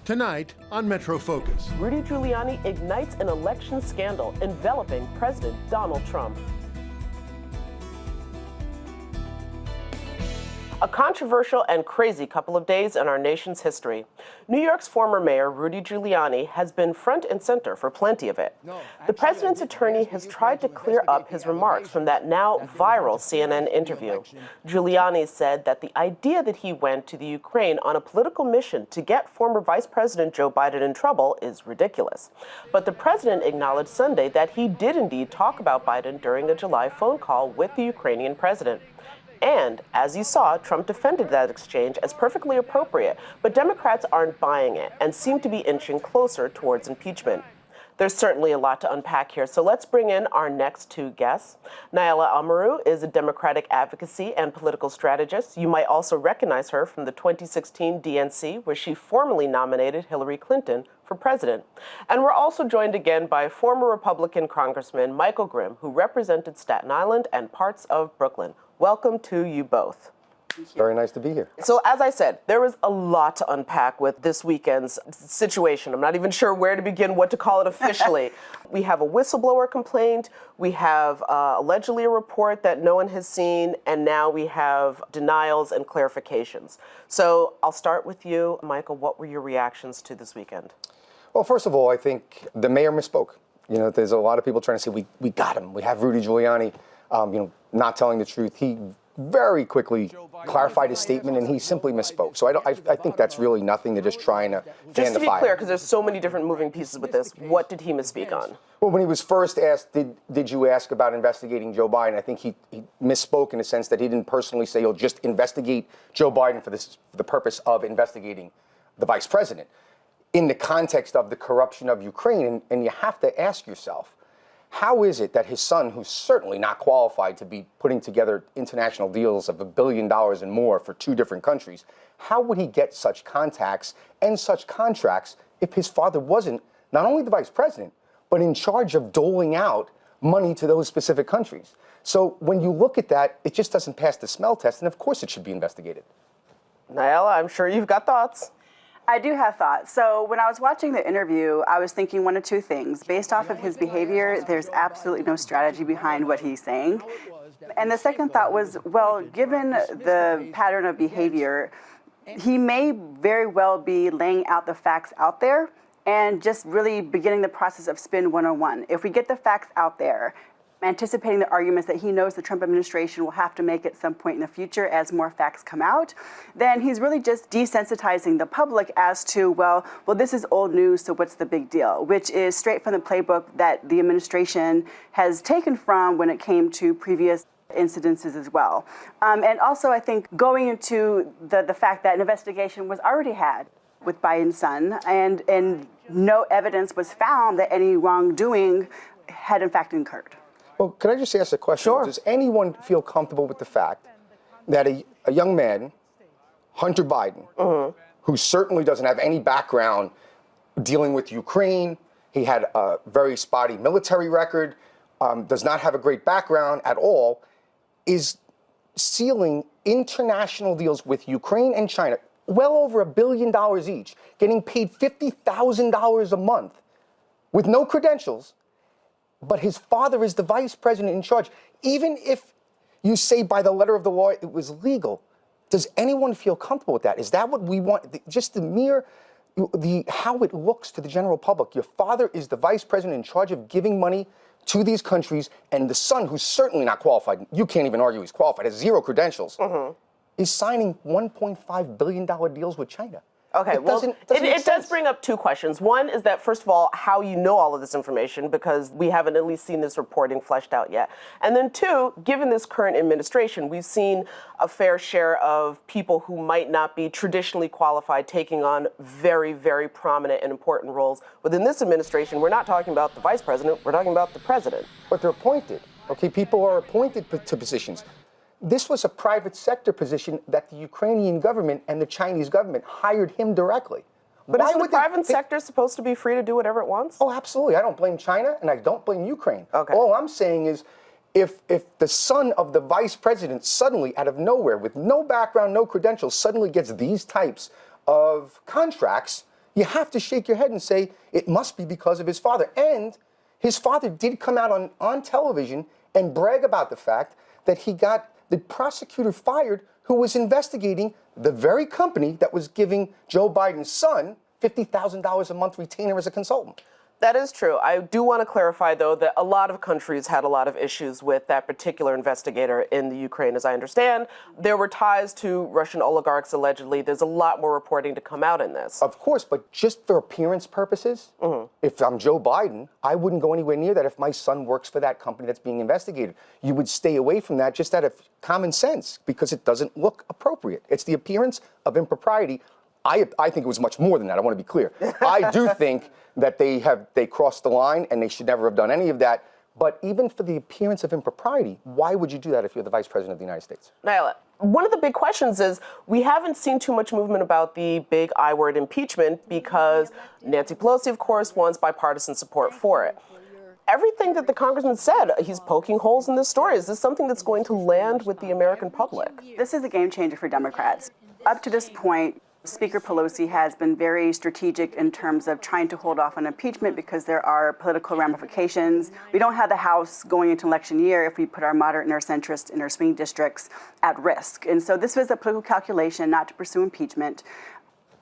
Tonight on MetroFocus. Rudy Giuliani ignites an election scandal enveloping President Donald Trump. A controversial and crazy couple of days in our nation's history. New York's former mayor, Rudy Giuliani, has been front and center for plenty of it. The president's attorney has tried to clear up his remarks from that now viral CNN interview. Giuliani said that the idea that he went to the Ukraine on a political mission to get former Vice President Joe Biden in trouble is ridiculous. But the president acknowledged Sunday that he did indeed talk about Biden during a July phone call with the Ukrainian president. And, as you saw, Trump defended that exchange as perfectly appropriate, but Democrats aren't buying it and seem to be inching closer towards impeachment. There's certainly a lot to unpack here, so let's bring in our next two guests. Naila Amaru is a Democratic advocacy and political strategist. You might also recognize her from the 2016 DNC, where she formally nominated Hillary Clinton for president. And we're also joined again by former Republican Congressman Michael Grimm, who represented Staten Island and parts of Brooklyn. Welcome to you both. Very nice to be here. So as I said, there was a lot to unpack with this weekend's situation. I'm not even sure where to begin, what to call it officially. We have a whistleblower complaint, we have allegedly a report that no one has seen, and now we have denials and clarifications. So I'll start with you, Michael. What were your reactions to this weekend? Well, first of all, I think the mayor misspoke. You know, there's a lot of people trying to say, we got him. We have Rudy Giuliani, not telling the truth. He very quickly clarified his statement, and he simply misspoke. So I think that's really nothing. They're just trying to fan the fire. Just to be clear, because there's so many different moving pieces with this, what did he misspeak on? Well, when he was first asked, did you ask about investigating Joe Biden, I think he misspoke in the sense that he didn't personally say, you'll just investigate Joe Biden for the purpose of investigating the vice president. In the context of the corruption of Ukraine, and you have to ask yourself, how is it that his son, who's certainly not qualified to be putting together international deals of $1 billion and more for two different countries, how would he get such contacts and such contracts if his father wasn't not only the vice president, but in charge of doling out money to those specific countries? So when you look at that, it just doesn't pass the smell test, and of course it should be investigated. Naila, I'm sure you've got thoughts. I do have thoughts. So when I was watching the interview, I was thinking one of two things. Based off of his behavior, there's absolutely no strategy behind what he's saying. And the second thought was, well, given the pattern of behavior, he may very well be laying out the facts out there and just really beginning the process of spin 101. If we get the facts out there, anticipating the arguments that he knows the Trump administration will have to make at some point in the future as more facts come out, then he's really just desensitizing the public as to, well, this is old news, so what's the big deal? Which is straight from the playbook that the administration has taken from when it came to previous incidences as well. And also, I think going into the fact that an investigation was already had with Biden's son, and no evidence was found that any wrongdoing had in fact occurred. Well, can I just ask a question? Sure. Does anyone feel comfortable with the fact that a young man, Hunter Biden, who certainly doesn't have any background dealing with Ukraine, he had a very spotty military record, does not have a great background at all, is sealing international deals with Ukraine and China, well over $1 billion each, getting paid $50,000 a month with no credentials? But his father is the vice president in charge. Even if you say by the letter of the law it was legal, does anyone feel comfortable with that? Is that what we want? Just how it looks to the general public. Your father is the vice president in charge of giving money to these countries, and the son, who's certainly not qualified, you can't even argue he's qualified, has zero credentials, is signing $1.5 billion deals with China. Okay, it does bring up two questions. One is that, first of all, how you know all of this information, because we haven't at least seen this reporting fleshed out yet. And then two, given this current administration, we've seen a fair share of people who might not be traditionally qualified taking on very, very prominent and important roles within this administration. We're not talking about the vice president, we're talking about the president. But they're appointed, okay? People are appointed to positions. This was a private sector position that the Ukrainian government and the Chinese government hired him directly. But isn't the private sector supposed to be free to do whatever it wants? Oh, absolutely. I don't blame China, and I don't blame Ukraine. Okay. All I'm saying is, if the son of the vice president suddenly, out of nowhere, with no background, no credentials, suddenly gets these types of contracts, you have to shake your head and say it must be because of his father. And his father did come out on television and brag about the fact that he got the prosecutor fired who was investigating the very company that was giving Joe Biden's son $50,000 a month retainer as a consultant. That is true. I do want to clarify, though, that a lot of countries had a lot of issues with that particular investigator in the Ukraine, as I understand. There were ties to Russian oligarchs, allegedly. There's a lot more reporting to come out in this. Of course, but just for appearance purposes, if I'm Joe Biden, I wouldn't go anywhere near that if my son works for that company that's being investigated. You would stay away from that just out of common sense because it doesn't look appropriate. It's the appearance of impropriety. I think it was much more than that. I want to be clear. I do think that they crossed the line and they should never have done any of that. But even for the appearance of impropriety, why would you do that if you're the Vice President of the United States? Nyla, one of the big questions is we haven't seen too much movement about the big I word impeachment because Nancy Pelosi, of course, wants bipartisan support for it. Everything that the congressman said, he's poking holes in this story. Is this something that's going to land with the American public? This is a game changer for Democrats. Up to this point, Speaker Pelosi has been very strategic in terms of trying to hold off on impeachment because there are political ramifications. We don't have the House going into election year if we put our moderate and our centrist and our swing districts at risk. And so this was a political calculation not to pursue impeachment.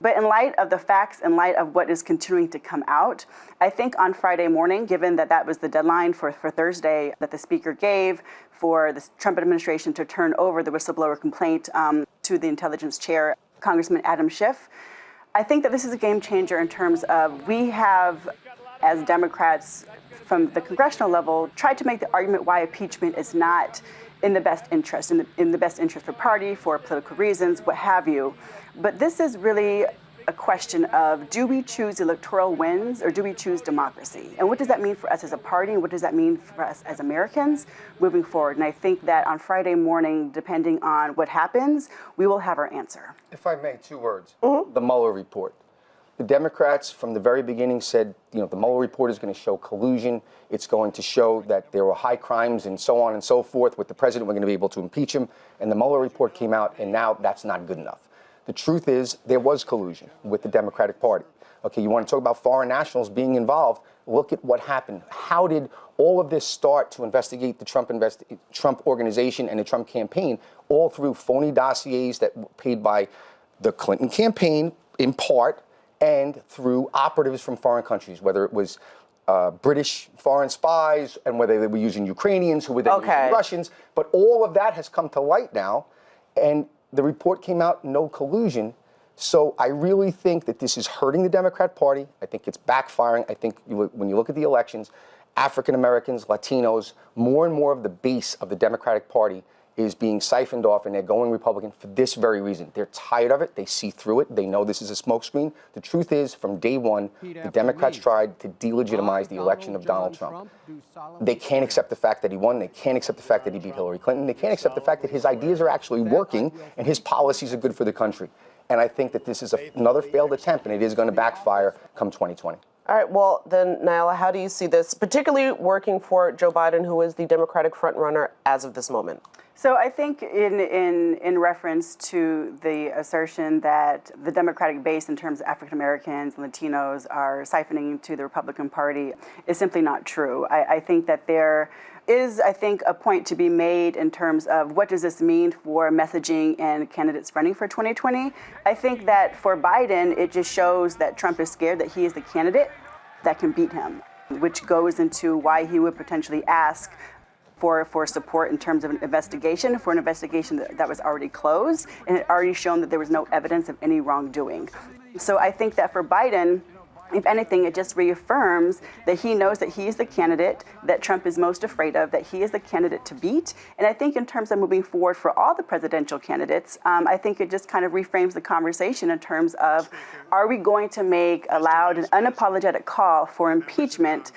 But in light of the facts, in light of what is continuing to come out, I think on Friday morning, given that that was the deadline for Thursday that the speaker gave for the Trump administration to turn over the whistleblower complaint to the intelligence chair, Congressman Adam Schiff, I think that this is a game changer in terms of we have, as Democrats from the congressional level, tried to make the argument why impeachment is not in the best interest, in the best interest for party, for political reasons, what have you. But this is really a question of, do we choose electoral wins or do we choose democracy? And what does that mean for us as a party? And what does that mean for us as Americans moving forward? And I think that on Friday morning, depending on what happens, we will have our answer. If I may, 2 words. The Mueller report. The Democrats from the very beginning said, the Mueller report is going to show collusion. It's going to show that there were high crimes and so on and so forth with the president. We're going to be able to impeach him. And the Mueller report came out, and now that's not good enough. The truth is there was collusion with the Democratic Party. Okay, you want to talk about foreign nationals being involved? Look at what happened. How did all of this start to investigate the Trump organization and the Trump campaign, all through phony dossiers that were paid by the Clinton campaign in part, and through operatives from foreign countries, whether it was British foreign spies and whether they were using Ukrainians who were then using Russians. But all of that has come to light now, and the report came out, no collusion. So I really think that this is hurting the Democrat Party. I think it's backfiring. I think when you look at the elections, African Americans, Latinos, more and more of the base of the Democratic Party is being siphoned off, and they're going Republican for this very reason. They're tired of it. They see through it. They know this is a smokescreen. The truth is, from day one, the Democrats tried to delegitimize the election of Donald Trump. They can't accept the fact that he won. They can't accept the fact that he beat Hillary Clinton. They can't accept the fact that his ideas are actually working and his policies are good for the country. And I think that this is another failed attempt, and it is going to backfire come 2020. All right, well, then, Nyla, how do you see this, particularly working for Joe Biden, who is the Democratic frontrunner as of this moment? So I think in reference to the assertion that the Democratic base in terms of African Americans and Latinos are siphoning to the Republican Party is simply not true. I think that there is, a point to be made in terms of what does this mean for messaging and candidates running for 2020. I think that for Biden, it just shows that Trump is scared that he is the candidate that can beat him, which goes into why he would potentially ask for support in terms of an investigation, for an investigation that was already closed and had already shown that there was no evidence of any wrongdoing. So I think that for Biden, if anything, it just reaffirms that he knows that he is the candidate that Trump is most afraid of, that he is the candidate to beat. And I think in terms of moving forward for all the presidential candidates, I think it just kind of reframes the conversation in terms of, are we going to make a loud and unapologetic call for impeachment,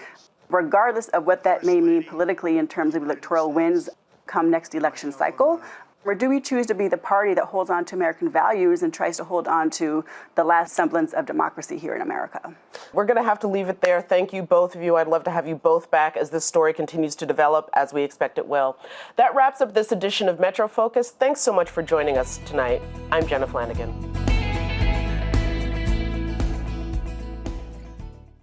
regardless of what that may mean politically in terms of electoral wins come next election cycle? Or do we choose to be the party that holds on to American values and tries to hold on to the last semblance of democracy here in America? We're going to have to leave it there. Thank you, both of you. I'd love to have you both back as this story continues to develop, as we expect it will. That wraps up this edition of MetroFocus. Thanks so much for joining us tonight. I'm Jenna Flanagan.